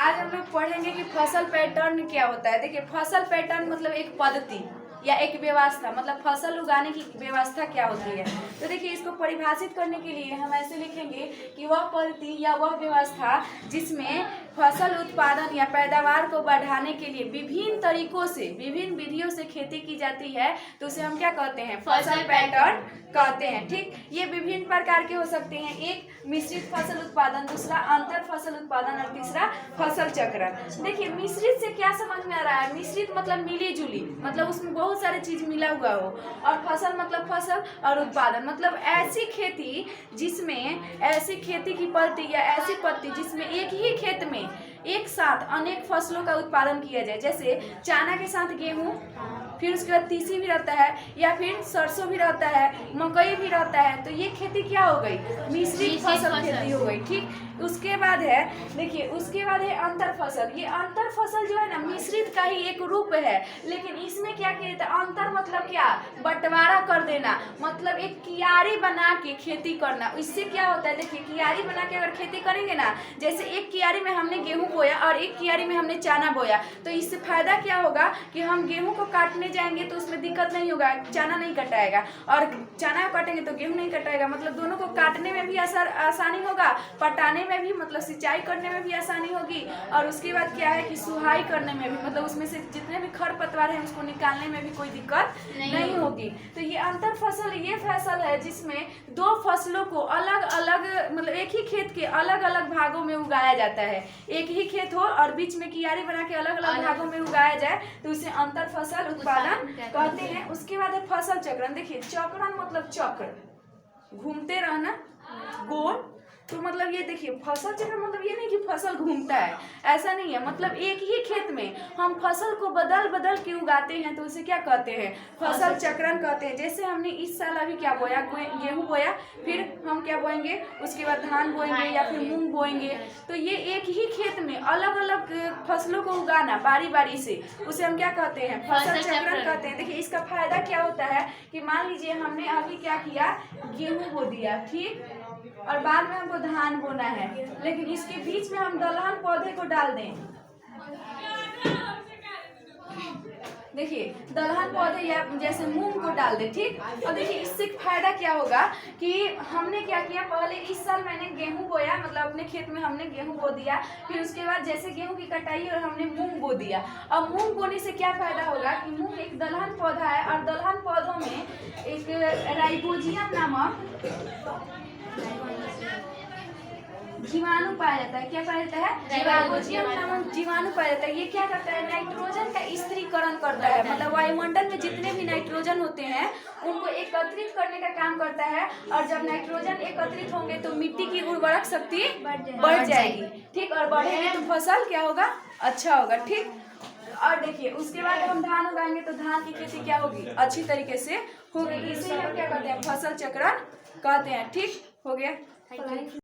आज हम लोग पढ़ेंगे कि फसल पैटर्न क्या होता है। देखिए, फसल पैटर्न मतलब एक पद्धति या एक व्यवस्था, मतलब फसल उगाने की व्यवस्था क्या होती है। तो देखिए, इसको परिभाषित करने के लिए हम ऐसे लिखेंगे कि वह पद्धति या वह व्यवस्था जिसमें फसल उत्पादन या पैदावार को बढ़ाने के लिए विभिन्न तरीकों से, विभिन्न विधियों से खेती की जाती है, तो उसे हम क्या कहते हैं, फसल पैटर्न कहते हैं। ठीक, ये विभिन्न प्रकार के हो सकते हैं। एक मिश्रित फसल उत्पादन, दूसरा अंतर फसल उत्पादन और तीसरा फसल चक्रण। देखिए, मिश्रित से क्या समझ में आ रहा है? मिश्रित मतलब मिली जुली, मतलब उसमें बहुत सारे चीज मिला हुआ हो। और फसल मतलब फसल, और उत्पादन मतलब ऐसी खेती जिसमें, ऐसी खेती की पद्धति या ऐसी पद्धति जिसमें एक ही खेत में एक साथ अनेक फसलों का उत्पादन किया जाए। जैसे चना के साथ गेहूं, फिर उसके बाद तीसी भी रहता है, या फिर सरसों भी रहता है, मकई भी रहता है। तो ये खेती क्या हो गई? मिश्रित फसल खेती हो गई। ठीक, उसके बाद है, देखिए, उसके बाद है अंतर फसल। ये अंतर फसल जो है ना, मिश्रित का ही एक रूप है, लेकिन इसमें क्या किया जाता है? अंतर मतलब क्या? बंटवारा कर देना, मतलब एक कियारी बना के खेती करना। इससे क्या होता है? देखिए, कियारी बना के अगर खेती करेंगे ना, जैसे एक कियारी में हमने गेहूं बोया और एक कियारी में हमने चना बोया, तो इससे फायदा क्या होगा कि हम गेहूं को काटने जाएंगे तो उसमें दिक्कत नहीं होगा, चना नहीं कटाएगा, और चना काटेंगे तो गेहूं नहीं कटाएगा। मतलब दोनों को काटने में भी आसानी होगा, पटाने में भी, मतलब सिंचाई करने में भी आसानी होगी, और उसके बाद क्या है कि सुहाई करने में भी, मतलब उसमें से जितने भी खरपतवार है उसको निकालने में भी कोई दिक्कत नहीं होगी। तो ये अंतर फसल ये फसल है जिसमें दो फसलों को अलग अलग, मतलब एक ही खेत के अलग अलग भागों में उगाया जाता है। एक ही खेत हो और बीच में कियारी बना के अलग अलग भागों में उगाया जाए, तो उसे अंतर फसल उत्पादन कहते हैं। उसके बाद है फसल चक्रण। देखिए, चक्रण मतलब चक्र, घूमते रहना, गोल। तो मतलब ये देखिए, फसल चक्र मतलब ये नहीं कि फसल घूमता है, ऐसा नहीं है। मतलब एक ही खेत में हम फसल को बदल बदल के उगाते हैं, तो उसे क्या कहते हैं? फसल चक्रण कहते हैं। जैसे हमने इस साल अभी क्या बोया, गेहूं बोया, फिर हम क्या बोएंगे, उसके बाद धान बोएंगे या फिर मूंग बोएंगे। तो ये एक ही खेत में अलग अलग फसलों को उगाना बारी बारी से, उसे हम क्या कहते हैं? फसल चक्रण कहते हैं। देखिए, इसका फायदा क्या होता है कि मान लीजिए हमने अभी क्या किया, गेहूं बो दिया, ठीक, और बाद में हमको धान बोना है, लेकिन इसके बीच में हम दलहन पौधे को डाल दें। देखिए, दलहन पौधे या जैसे मूंग को डाल दे, ठीक। और देखिए, इससे फायदा क्या होगा कि हमने क्या किया, पहले इस साल मैंने गेहूं बोया, मतलब अपने खेत में हमने गेहूं बो दिया, फिर उसके बाद जैसे गेहूं की कटाई और हमने मूंग बो दिया। अब मूंग बोने से क्या फायदा होगा कि मूंग एक दलहन पौधा है, और दलहन पौधों में एक राइजोबियम नामक जीवाणु पाया जाता है। क्या पाया जाता है? राइजोबियम नामक जीवाणु पाया जाता है। ये क्या करता है? नाइट्रोजन का स्थिरीकरण करता है, मतलब वायुमंडल में जितने भी नाइट्रोजन होते हैं उनको एकत्रित करने का काम करता है। और जब नाइट्रोजन एकत्रित होंगे तो मिट्टी की उर्वरक शक्ति बढ़ जाएगी, ठीक, और बढ़ेगी तो फसल क्या होगा? अच्छा होगा, ठीक। और देखिए, उसके बाद हम धान उगाएंगे तो धान की खेती क्या होगी? अच्छी तरीके से होगी। इसे हम क्या कहते हैं? फसल चक्रण कहते हैं। ठीक हो गया।